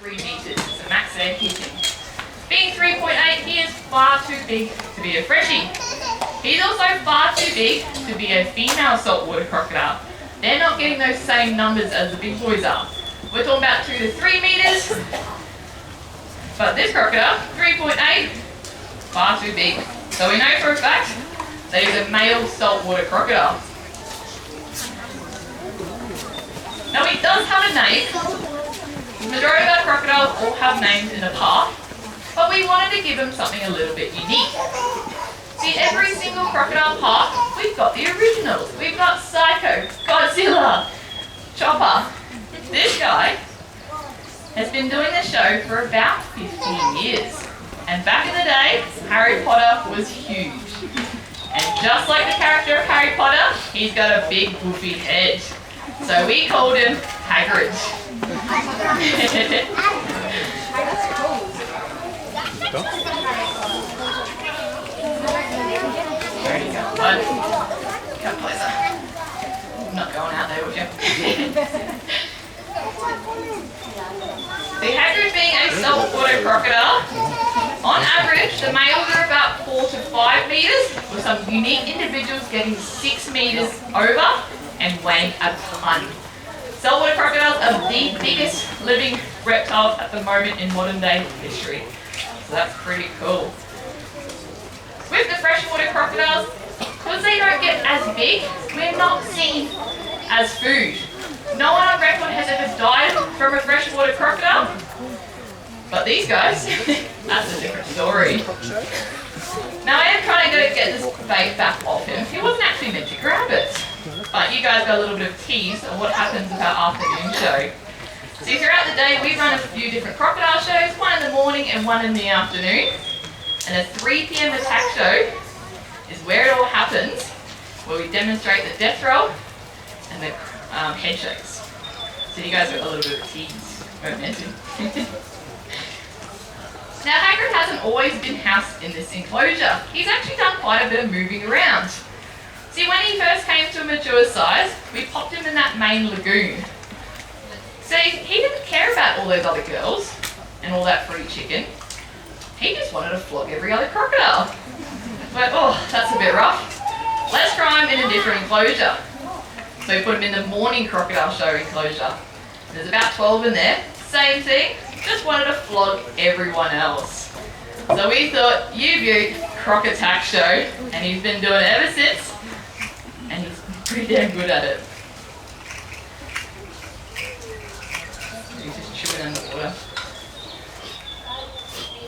3 metres, so max they're hitting. Being 3.8, he is far too big to be a freshie. He's also far too big to be a female saltwater crocodile. They're not getting those same numbers as the big boys are. We're talking about 2 to 3 metres, but this crocodile, 3.8, far too big. So we know for a fact that he's a male saltwater crocodile. Now he does have a name. The majority of our crocodiles all have names in the park, but we wanted to give him something a little bit unique. See, every single crocodile park, we've got the originals. We've got Psycho, Godzilla, Chopper. This guy has been doing the show for about 15 years. And back in the day, Harry Potter was huge. And just like the character of Harry Potter, he's got a big goofy head. So we called him Hagrid. Come closer. I'm not going out there, would you? The Hagrid being a saltwater crocodile, on average, the males are about 4 to 5 metres, with some unique individuals getting 6 metres over and weighing a ton. Saltwater crocodiles are the biggest living reptiles at the moment in modern day history. So that's pretty cool. With the freshwater crocodiles, because they don't get as big, we're not seen as food. No one on record has ever died from a freshwater crocodile. But these guys, that's a different story. Now I am trying to get this bait back off him. He wasn't actually meant to grab it. But you guys got a little bit of tease of what happens with our afternoon show. See, throughout the day we run a few different crocodile shows, one in the morning and one in the afternoon. And the 3 p.m. attack show is where it all happens, where we demonstrate the death roll and the head shakes. So you guys got a little bit of tease. Weren't meant to. Now Hagrid hasn't always been housed in this enclosure. He's actually done quite a bit of moving around. See, when he first came to a mature size, we popped him in that main lagoon. See, he didn't care about all those other girls and all that free chicken. He just wanted to flog every other crocodile. But, oh, that's a bit rough. Let's try him in a different enclosure. So we put him in the morning crocodile show enclosure. There's about 12 in there. Same thing, just wanted to flog everyone else. So we thought, you beaut, Croc Attack Show, and he's been doing it ever since, and he's pretty damn good at it. He's just chewing underwater.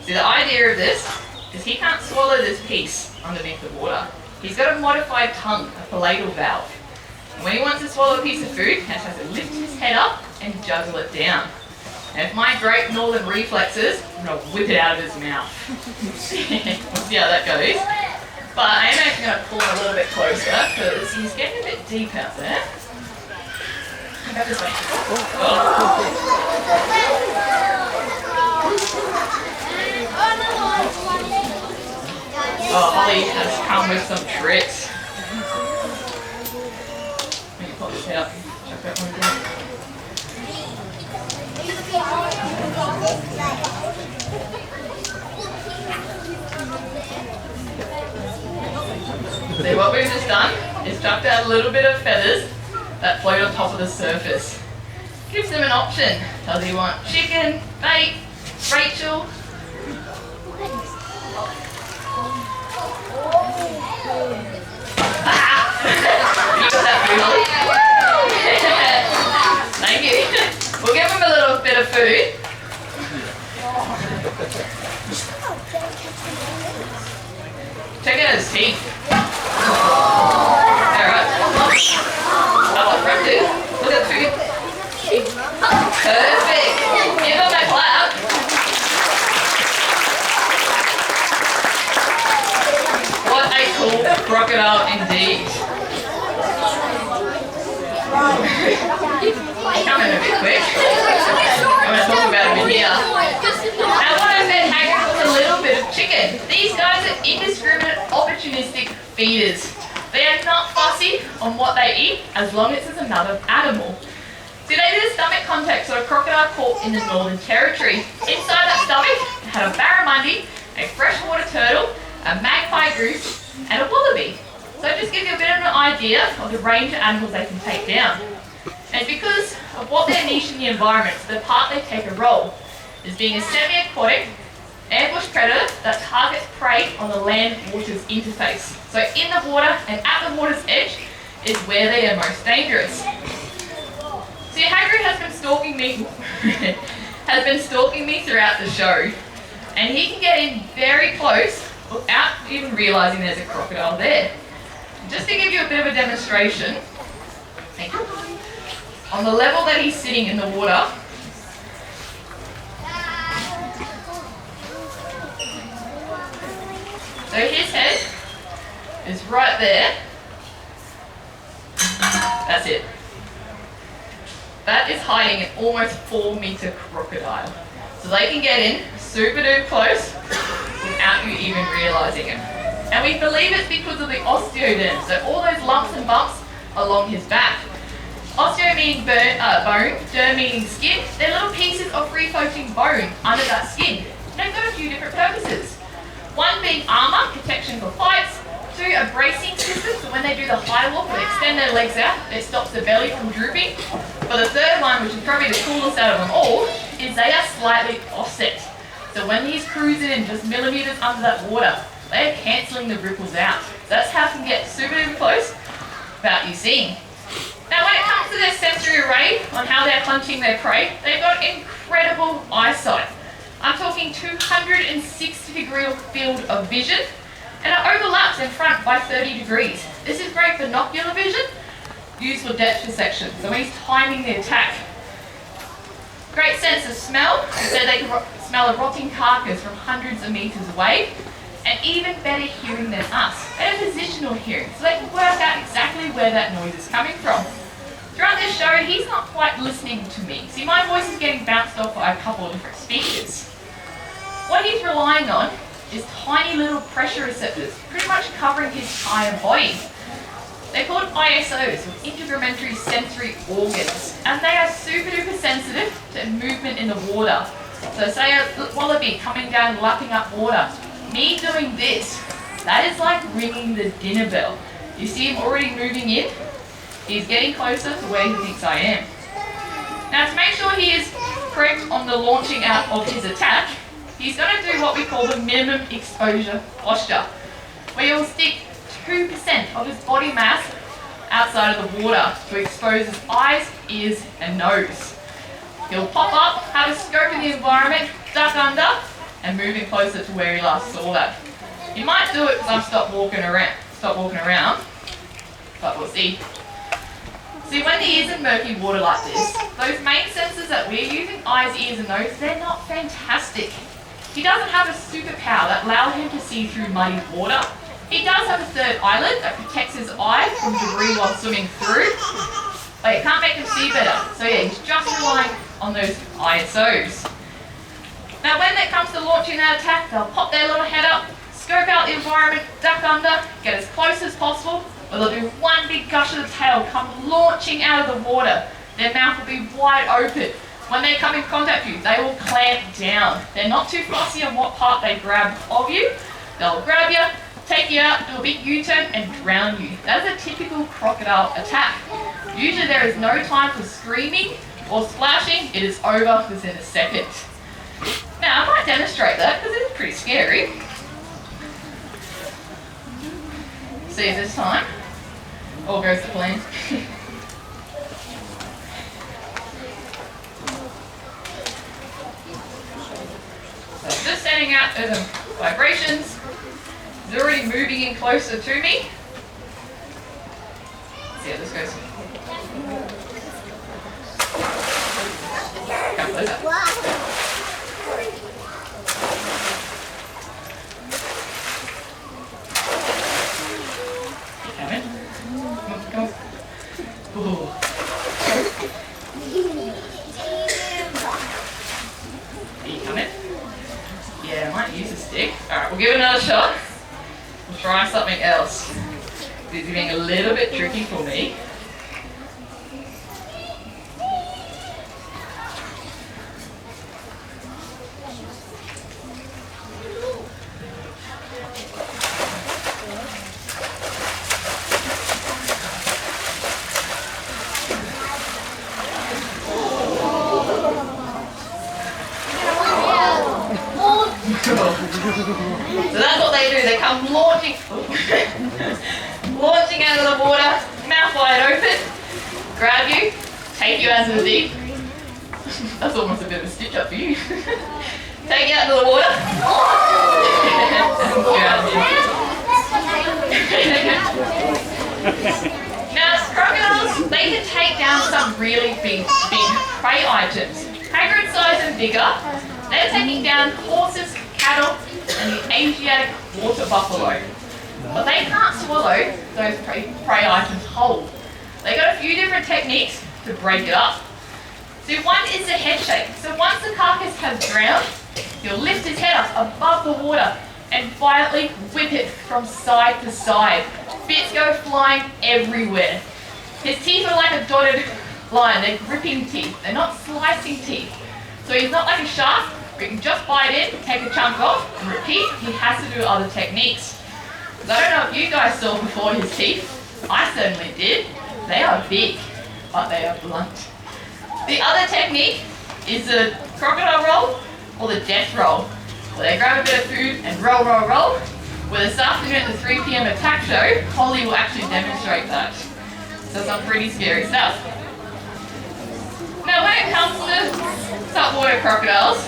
See, the idea of this is he can't swallow this piece underneath the water. He's got a modified tongue, a palatal valve. And when he wants to swallow a piece of food, he has to lift his head up and juggle it down. And with my great northern reflexes, I'm going to whip it out of his mouth. We'll see how that goes. But I am actually going to pull him a little bit closer because he's getting a bit deep out there. How about this way? Oh, Holly has come with some tricks. Let me pull this out. Chuck that one down. See, what we've just done is chucked out a little bit of feathers that float on top of the surface. Gives them an option. Does he want chicken, bait, Rachel? You got that food, Holly? Thank you. We'll give him a little bit of food. Check out his teeth. Alright. Up the front too. Look at the food. Perfect. Give him a clap. What a cool crocodile indeed. Coming a bit quick. I'm going to talk about him in here. Now what I said, Hagrid was a little bit of chicken. These guys are indiscriminate, opportunistic feeders. They are not fussy on what they eat as long as it's another animal. See, they did a stomach contact, so a crocodile caught in the Northern Territory. Inside that stomach, it had a barramundi, a freshwater turtle, a magpie goose, and a wallaby. So it just gives you a bit of an idea of the range of animals they can take down. And because of what their niche in the environment, the part they take a role is being a semi-aquatic ambush predator that targets prey on the land-waters interface. So in the water and at the water's edge is where they are most dangerous. See, Hagrid has been stalking me throughout the show, and he can get in very close without even realising there's a crocodile there. Just to give you a bit of a demonstration, thank you. On the level that he's sitting in the water, so his head is right there. That's it. That is hiding an almost 4-metre crocodile. So they can get in super duper close without you even realising it. And we believe it's because of the osteoderm, so all those lumps and bumps along his back. Osteo meaning bone, derm meaning skin. They're little pieces of free-floating bone under that skin. They've got a few different purposes. One being armour, protection for fights. 2, a bracing system, so when they do the high walk, they extend their legs out, it stops the belly from drooping. But the third one, which is probably the coolest out of them all, is they are slightly offset. So when he's cruising in just millimetres under that water, they are cancelling the ripples out. So that's how it can get super duper close without you seeing. Now when it comes to their sensory array on how they're hunting their prey, they've got incredible eyesight. I'm talking 260-degree field of vision, and it overlaps in front by 30 degrees. This is great for binocular vision, used for depth perception, so when he's timing the attack. Great sense of smell, so they can smell a rotting carcass from hundreds of metres away, and even better hearing than us. They have positional hearing, so they can work out exactly where that noise is coming from. Throughout this show, he's not quite listening to me. See, my voice is getting bounced off by a couple of different speakers. What he's relying on is tiny little pressure receptors, pretty much covering his entire body. They're called ISOs, or integumentary sensory organs, and they are super duper sensitive to movement in the water. So say a wallaby coming down, lapping up water. Me doing this, that is like ringing the dinner bell. You see him already moving in? He's getting closer to where he thinks I am. Now to make sure he is correct on the launching out of his attack, he's going to do what we call the minimum exposure posture, where he'll stick 2% of his body mass outside of the water to expose his eyes, ears and nose. He'll pop up, have a scope of the environment, duck under, and move in closer to where he last saw that. He might do it because I've stopped walking around, but we'll see. See, when he is in murky water like this, those main senses that we're using, eyes, ears and nose, they're not fantastic. He doesn't have a superpower that allows him to see through muddy water. He does have a third eyelid that protects his eye from debris while swimming through, but it can't make him see better. So yeah, he's just relying on those ISOs. Now when it comes to launching that attack, they'll pop their little head up, scope out the environment, duck under, get as close as possible, or they'll do one big gush of the tail, come launching out of the water. Their mouth will be wide open. When they come in contact with you, they will clamp down. They're not too fussy on what part they grab of you. They'll grab you, take you out, do a big U-turn and drown you. That is a typical crocodile attack. Usually there is no time for screaming or splashing. It is over within a second. Now I might demonstrate that because it is pretty scary. See if this time all goes to plan. So just sending out the vibrations. It's already moving in closer to me. Let's see how this goes. Come closer. Come in. Come on. Ooh. Are you coming? Yeah, I might use a stick. Alright, we'll give it another shot. We'll try something else. This is being a little bit tricky for me. So that's what they do. They come launching, launching out of the water, mouth wide open, grab you, take you out of the deep. That's almost a bit of a stitch up for you. Take you out into the water. Now, crocodiles, they can take down some really big prey items. Hagrid size and bigger, they're taking down horses, cattle, and the Asiatic water buffalo. But they can't swallow those prey items whole. They got a few different techniques to break it up. So one is the head shake. So once the carcass has drowned, you'll lift its head up above the water and violently whip it from side to side. Bits go flying everywhere. His teeth are like a dotted line. They're gripping teeth. They're not slicing teeth. So he's not like a shark where you can just bite in, take a chunk off, and repeat. He has to do other techniques. Because I don't know if you guys saw before his teeth. I certainly did. They are big, but they are blunt. The other technique is the crocodile roll or the death roll, where they grab a bit of food and roll, roll, roll. Where this afternoon at the 3 p.m. attack show, Holly will actually demonstrate that. So some pretty scary stuff. Now when it comes to saltwater crocodiles,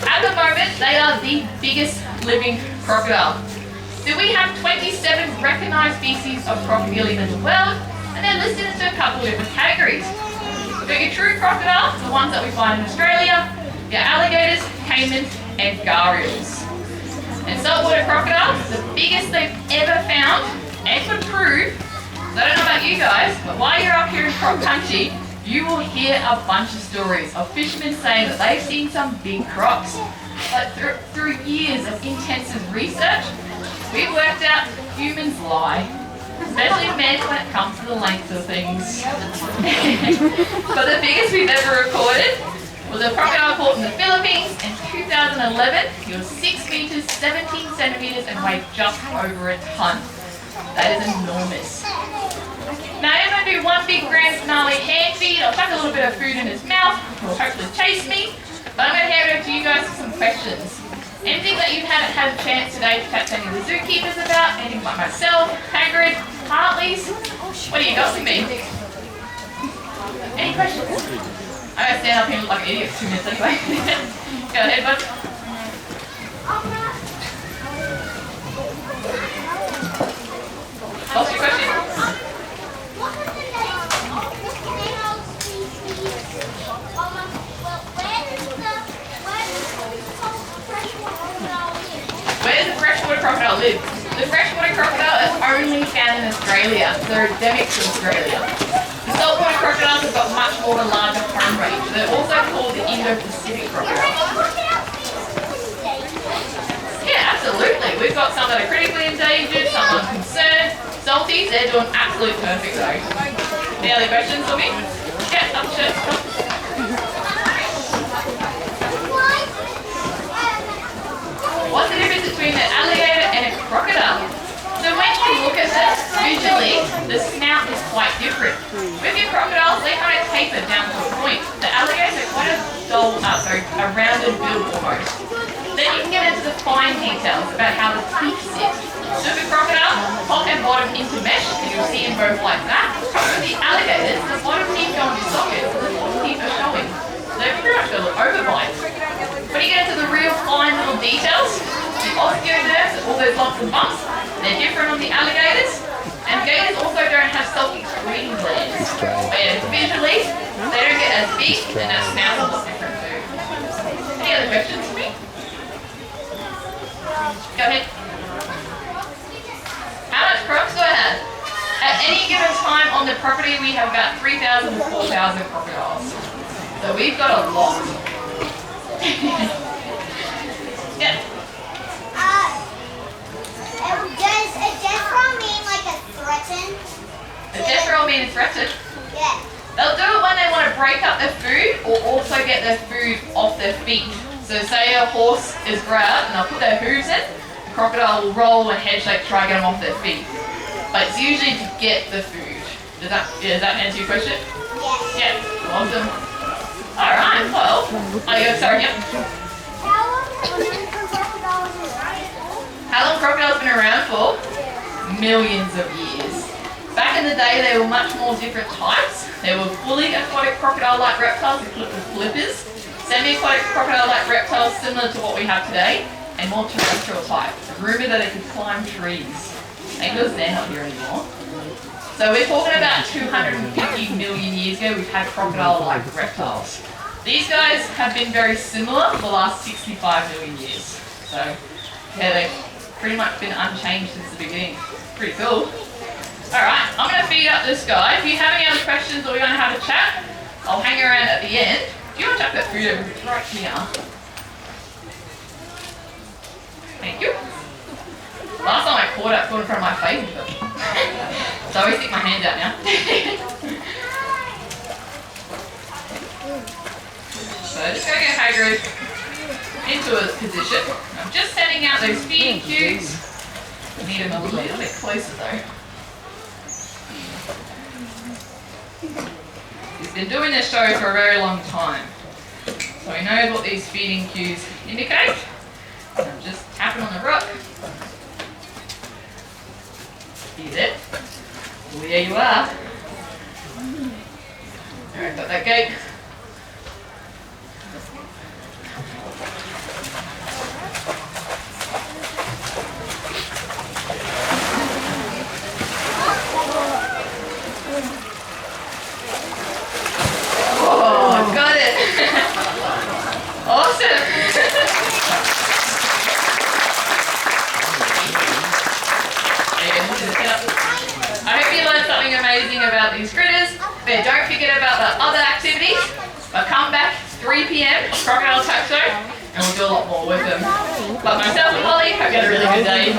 at the moment they are the biggest living crocodile. So we have 27 recognised species of crocodile in the world, and they're listed into a couple of different categories. We've got your true crocodiles, the ones that we find in Australia, your alligators, caimans, and gharials. And saltwater crocodile, the biggest they've ever found, and could prove, so I don't know about you guys, but while you're up here in croc country, you will hear a bunch of stories of fishermen saying that they've seen some big crocs. But through years of intensive research, we've worked out humans lie. Especially men when it comes to the length of things. But the biggest we've ever recorded was a crocodile caught in the Philippines in 2011. He was 6 meters, 17 centimeters, and weighed just over a ton. That is enormous. Now I'm going to do one big grand finale hand feed. I'll chuck a little bit of food in his mouth. He'll hopefully chase me. But I'm going to hand it over to you guys for some questions. Anything that you haven't had a chance today to chat to any of the zookeepers about, anything like myself, Hagrid, Hartley's, what do you got for me? Any questions? I'm going to stand up here and look like an idiot for 2 minutes anyway. Go ahead, bud. What's your question? Where does the freshwater crocodile live? The freshwater crocodile is only found in Australia. They're endemic to Australia. The saltwater crocodiles have got much more of a larger home range. They're also called the Indo-Pacific crocodile. Yeah, absolutely. We've got some that are critically endangered, some are concerned. Salties, they're doing absolutely perfect though. Any other questions for me? Yeah, up shirt. What's the difference between an alligator and a crocodile? So when you look at this visually, the snout is quite different. With your crocodiles, they kind of taper down to a point. The alligators are quite a rounded build almost. Then you can get into the fine details about how the teeth sit. So with a crocodile, top and bottom intermesh, and you'll see them both like that. With the alligators, the bottom teeth go into sockets, and the top teeth are showing. So they're pretty much going to look overbite. When you get into the real fine little details, the osteoderms, all those lumps and bumps, they're different on the alligators. And gators also don't have self-excreting glands. But yeah, visually, they don't get as big, and their snouts are a lot different too. Any other questions for me? Go ahead. How much crocs do I have? At any given time on the property, we have about 3,000 to 4,000 crocodiles. So we've got a lot. Yeah. Does a death roll mean like a threaten? A death roll means threaten? Yeah. They'll do it when they want to break up their food or also get their food off their feet. So say a horse is grabbed and they'll put their hooves in, the crocodile will roll and head shake, try to get them off their feet. But it's usually to get the food. Does that answer your question? Yes. Yeah. Awesome. Alright, well. Sorry, yep. How long have crocodiles been around? have been around for millions of years. Back in the day, there were much more different types. There were fully aquatic crocodile-like reptiles, equipped with flippers, semi-aquatic crocodile-like reptiles similar to what we have today, and more terrestrial type. Rumoured that they could climb trees. Maybe because they're not here anymore. So we're talking about 250 million years ago, we've had crocodile-like reptiles. These guys have been very similar for the last 65 million years. So yeah, they've pretty much been unchanged since the beginning. Pretty cool. Alright, I'm going to feed up this guy. If you have any other questions or we're going to have a chat, I'll hang around at the end. Do you want to chuck that food over right here? Thank you. Last time I caught it in front of my face. So I always stick my hands out now. So just going to get Hagrid into a position. I'm just setting out those feeding cubes. Need him a little bit closer though. He's been doing this show for a very long time. So he knows what these feeding cues indicate. So I'm just tapping on the rock. See it? Well, there you are. Alright, got that gate. Oh, got it! Awesome! I hope you learned something amazing about these critters. But don't forget about the other activities. But come back 3 p.m. Crocodile Tap Show, and we'll do a lot more with them. But myself and Holly, hope you had a really good day.